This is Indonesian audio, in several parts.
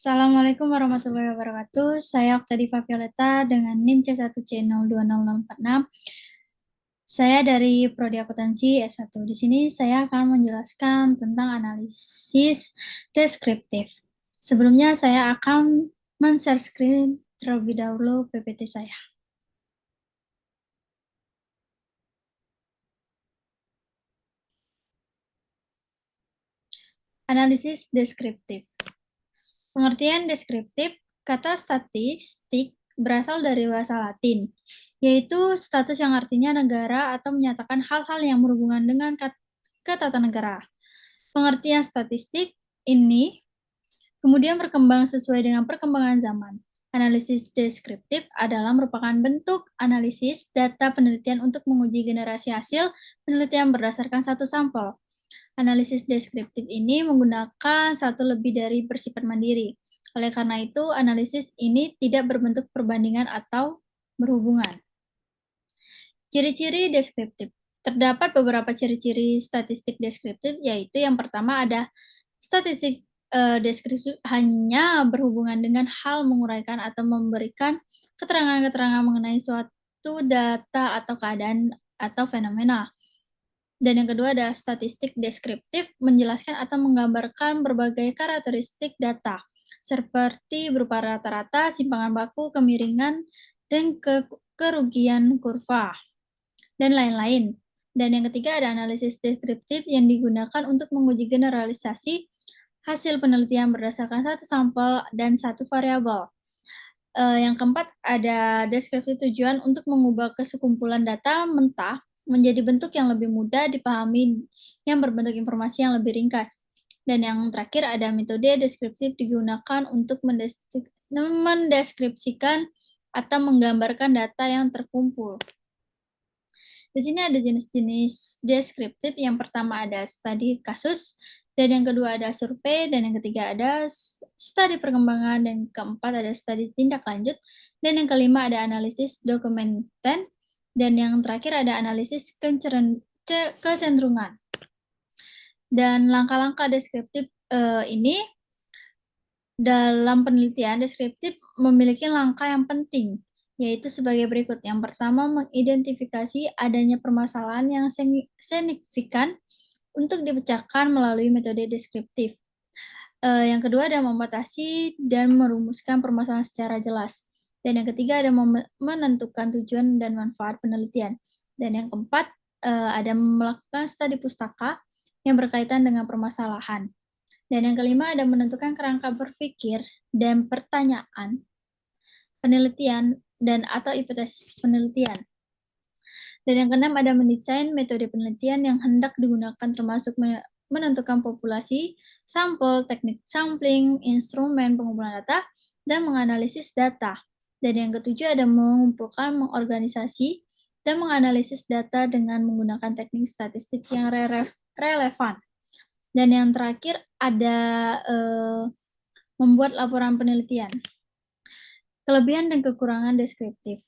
Assalamualaikum warahmatullahi wabarakatuh. Saya Oktadiva Violeta dengan NIM C1C020046. Saya dari Prodi Akuntansi S1. Di sini saya akan menjelaskan tentang analisis deskriptif. Sebelumnya saya akan men-share screen terlebih dahulu PPT saya. Analisis deskriptif. Pengertian deskriptif, kata statistik berasal dari bahasa Latin, yaitu status yang artinya negara atau menyatakan hal-hal yang berhubungan dengan ketatanegaraan. Pengertian statistik ini kemudian berkembang sesuai dengan perkembangan zaman. Analisis deskriptif adalah merupakan bentuk analisis data penelitian untuk menguji generasi hasil penelitian berdasarkan satu sampel. Analisis deskriptif ini menggunakan satu lebih dari bersifat mandiri. Oleh karena itu, analisis ini tidak berbentuk perbandingan atau berhubungan. Ciri-ciri deskriptif. Terdapat beberapa ciri-ciri statistik deskriptif, yaitu yang pertama ada statistik deskriptif hanya berhubungan dengan hal menguraikan atau memberikan keterangan-keterangan mengenai suatu data atau keadaan atau fenomena. Dan yang kedua ada statistik deskriptif, menjelaskan atau menggambarkan berbagai karakteristik data, seperti berupa rata-rata, simpangan baku, kemiringan, dan kerugian kurva, dan lain-lain. Dan yang ketiga ada analisis deskriptif yang digunakan untuk menguji generalisasi hasil penelitian berdasarkan satu sampel dan satu variabel. Yang keempat ada deskripsi tujuan untuk mengubah kesekumpulan data mentah menjadi bentuk yang lebih mudah dipahami yang berbentuk informasi yang lebih ringkas. Dan yang terakhir ada metode deskriptif digunakan untuk mendeskripsikan atau menggambarkan data yang terkumpul. Di sini ada jenis-jenis deskriptif. Yang pertama ada studi kasus, dan yang kedua ada survei, dan yang ketiga ada studi perkembangan, dan keempat ada studi tindak lanjut, dan yang kelima ada analisis dokumenten, dan yang terakhir ada analisis kecenderungan. Dan langkah-langkah deskriptif ini dalam penelitian deskriptif memiliki langkah yang penting, yaitu sebagai berikut. Yang pertama, mengidentifikasi adanya permasalahan yang signifikan untuk dipecahkan melalui metode deskriptif. Yang kedua ada membatasi dan merumuskan permasalahan secara jelas. Dan yang ketiga ada menentukan tujuan dan manfaat penelitian. Dan yang keempat ada melakukan studi pustaka yang berkaitan dengan permasalahan. Dan yang kelima ada menentukan kerangka berpikir dan pertanyaan penelitian dan atau hipotesis penelitian. Dan yang keenam ada mendesain metode penelitian yang hendak digunakan termasuk menentukan populasi, sampel, teknik sampling, instrumen pengumpulan data, dan menganalisis data. Dan yang ketujuh ada mengumpulkan, mengorganisasi, dan menganalisis data dengan menggunakan teknik statistik yang relevan. Dan yang terakhir ada membuat laporan penelitian. Kelebihan dan kekurangan deskriptif.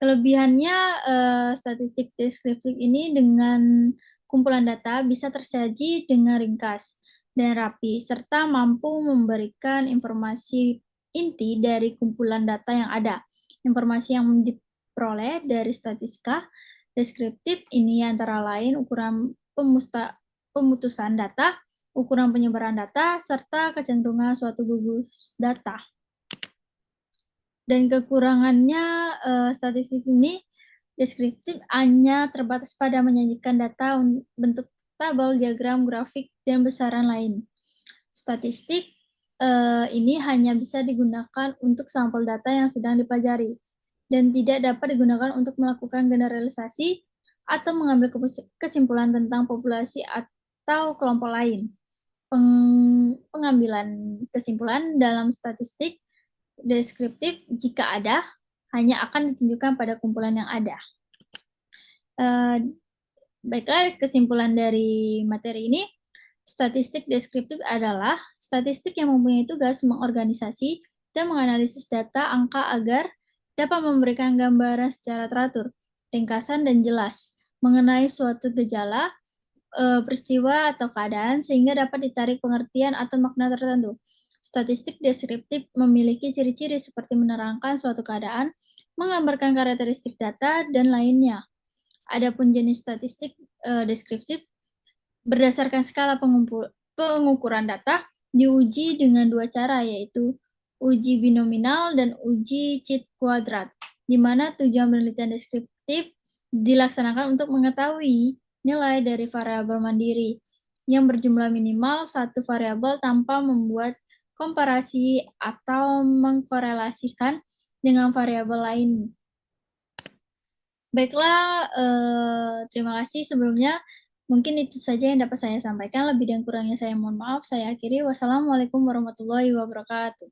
Kelebihannya statistik deskriptif ini dengan kumpulan data bisa tersaji dengan ringkas dan rapi, serta mampu memberikan informasi inti dari kumpulan data yang ada. Informasi yang diperoleh dari statistika deskriptif ini antara lain ukuran pemutusan data, ukuran penyebaran data, serta kecenderungan suatu gugus data. Dan kekurangannya statistik ini deskriptif hanya terbatas pada menyajikan data bentuk tabel, diagram, grafik, dan besaran lain. Statistik ini hanya bisa digunakan untuk sampel data yang sedang dipelajari dan tidak dapat digunakan untuk melakukan generalisasi atau mengambil kesimpulan tentang populasi atau kelompok lain. Pengambilan kesimpulan dalam statistik deskriptif jika ada hanya akan ditunjukkan pada kumpulan yang ada. Baiklah, kesimpulan dari materi ini, statistik deskriptif adalah statistik yang mempunyai tugas mengorganisasi dan menganalisis data angka agar dapat memberikan gambaran secara teratur, ringkasan, dan jelas mengenai suatu gejala, peristiwa, atau keadaan sehingga dapat ditarik pengertian atau makna tertentu. Statistik deskriptif memiliki ciri-ciri seperti menerangkan suatu keadaan, menggambarkan karakteristik data, dan lainnya. Adapun jenis statistik deskriptif berdasarkan skala pengukuran data diuji dengan dua cara, yaitu uji binominal dan uji Cheat kuadrat, di mana tujuan penelitian deskriptif dilaksanakan untuk mengetahui nilai dari variabel mandiri yang berjumlah minimal satu variabel tanpa membuat komparasi atau mengkorelasikan dengan variabel lain. Baiklah, terima kasih sebelumnya. Mungkin itu saja yang dapat saya sampaikan. Lebih dan kurangnya saya mohon maaf. Saya akhiri. Wassalamualaikum warahmatullahi wabarakatuh.